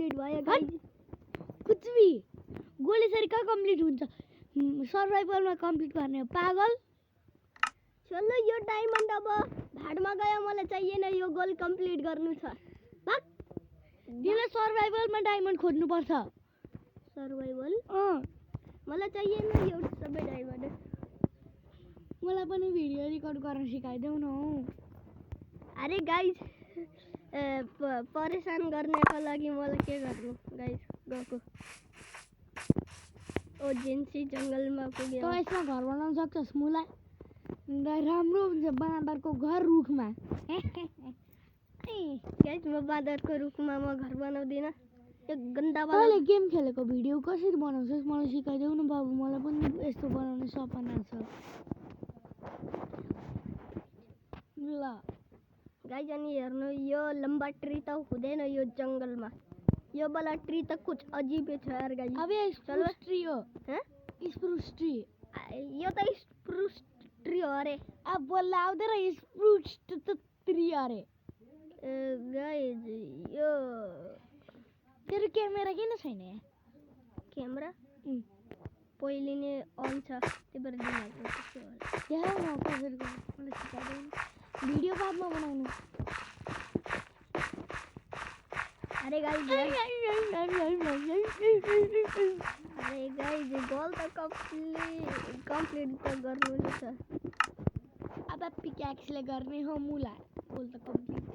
Complete भयो guys कुछ भी goal यसरी कहाँ कम्प्लिट हुन्छ सर्भाइभलमा कम्प्लिट गर्ने हो पागल चलो यो डायमन्ड अब भाडमा गयो मलाई चाहिएन यो गोल कम्प्लिट गर्नु छ भाग तिमीले सर्भाइभलमा डायमन्ड खोज्नु पर्छ सर्भाइभल मलाई चाहिएन यो सबै डायमन्ड मलाई पनि भिडियो रेकर्ड गर्न सिकाइदेऊ न अरे गाइज परेशान गर्नको लागि मलाई के गर्नु गाइज गएको ओ जेन्सी जङ्गलमा पुग्यो त यसमा घर बनाउन सक्छस् मुला राम्रो हुन्छ बाँदरको घर रुखमा गाइज म बाँदरको रुखमा म घर बनाउँदिन यो गन्दा तैँले गेम खेलेको भिडियो कसरी बनाउँछस् मलाई सिकाइदेऊ न बाबु मलाई पनि यस्तो बनाउने सपना छ ल गाइज अनि हेर्नु यो लम्बा ट्री त हुँदैन यो जङ्गलमा यो वाला ट्री त कुछ अजीबै छ यार गाइज अब यो स्प्रूस ट्री हो स्प्रूस ट्री यो त स्प्रूस ट्री हो अरे अब बोल्दा आउँदैन स्प्रूस ट्री अरे गाइज यो तेरो क्यामेरा किन छैन क्यामेरा पहिले नै अन छ त्यही भएर भिडियो बादमा बनाउनु अरे गाइज गोल त कम्प्लिट त गर्नु छ अब पिक्याक्सले गर्ने हो मुला गोल त कम्प्लिट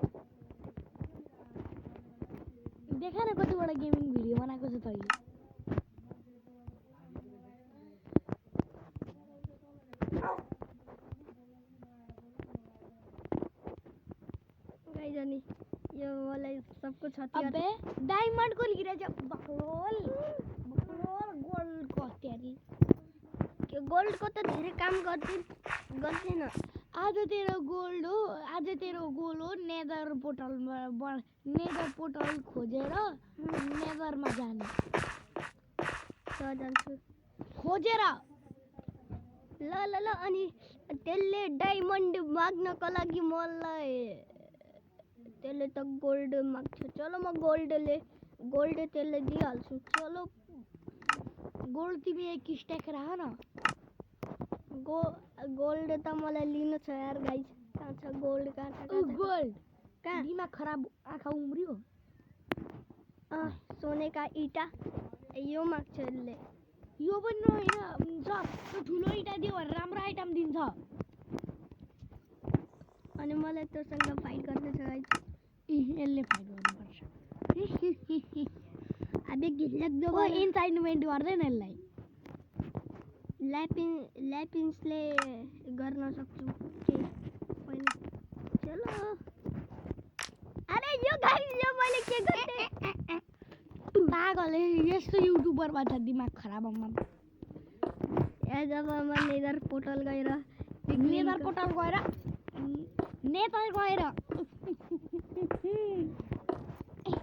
देखा न कतिवटा गेमिङ भिडियो बनाएको छ तैँले गाइज अनि यो मलाई सबको छ अबे डायमन्ड को लिएर जा बकलोल गोल्ड को त्यारी के गोल्ड को त धेरै काम गर्दैन आज तेरो गोल्ड हो आज तेरो गोल हो नेदर पोर्टल खोजेर नेदरमा जाने त जान्छु खोजेर ल अनि त्यसले डायमन्ड माग्नको लागि मलाई त्यसले त गोल्ड माग्छ चलो म गोल्ड त्यसले दिइहाल्छु चलो गोल्ड तिमी एक स्ट्याक राख न गोल्ड त मलाई लिनु छ यार गाइज कहाँ छ गोल्ड कहाँ छ गोल्ड कहाँ दिमाग खराब आँखा उम्रियो सोनेका इटा यो माग्छ यसले यो पनि होइन त्यो ठुलो इटा दियो भने राम्रो आइटम दिन्छ अनि मलाई तँसँग फाइट गर्नु छ गाइज यसले फाइट गर्नुपर्छ अबे घिनलाग्दो इन्चाइनमेन्ट गर्दैन यसलाई ल्यापिन्सले गर्न सक्छु के होइन चलो अरे यो गाइस यो मैले के गर्थे पागल यस्तो युट्युबरमा छ दिमाग खराब अम्मा ए जब म नेदर पोर्टल गएर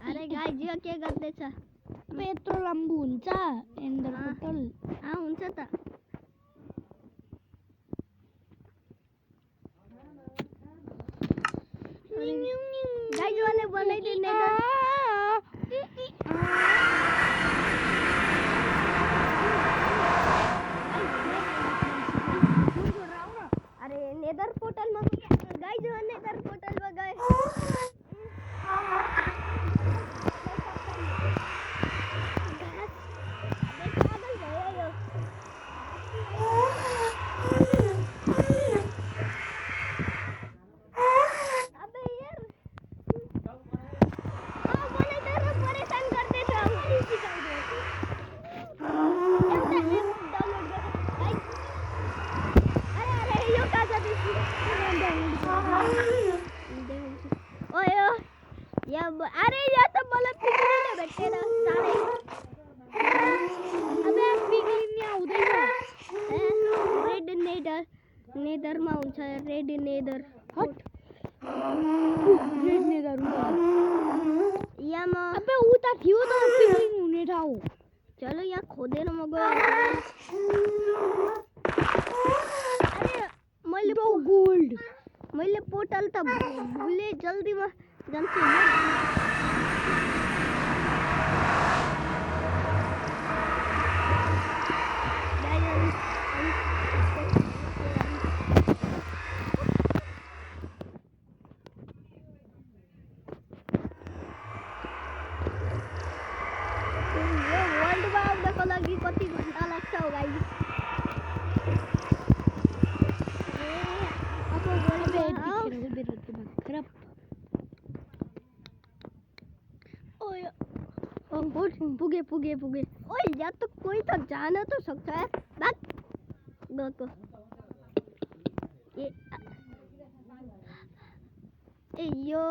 अरे गाइस यो के गर्दैछ पेट्रोल लम्बु हुन्छ एन्डर पोर्टल हुन्छ त गाइस वाले बनाइदिने अरे नेदर पोर्टलमा गाइस नेदर पोर्टलमा गए अरे या तो मला पिकलीने भेटते ना सारे अबे पिकलीने आउँदैन रेड नेदरमा हुन्छ red nether hot red nether यामा अबे उता थियो त पिकलिन हुने ठाउँ चलो यहाँ खोदेर म गयो अरे मैले गोल्ड मैले पोर्टल त भुले जल्दीमा जान्छु पुगे पुगे पुगे। ओए यार तो कोई तो जाना तो सकता है। बात गो ये ए यो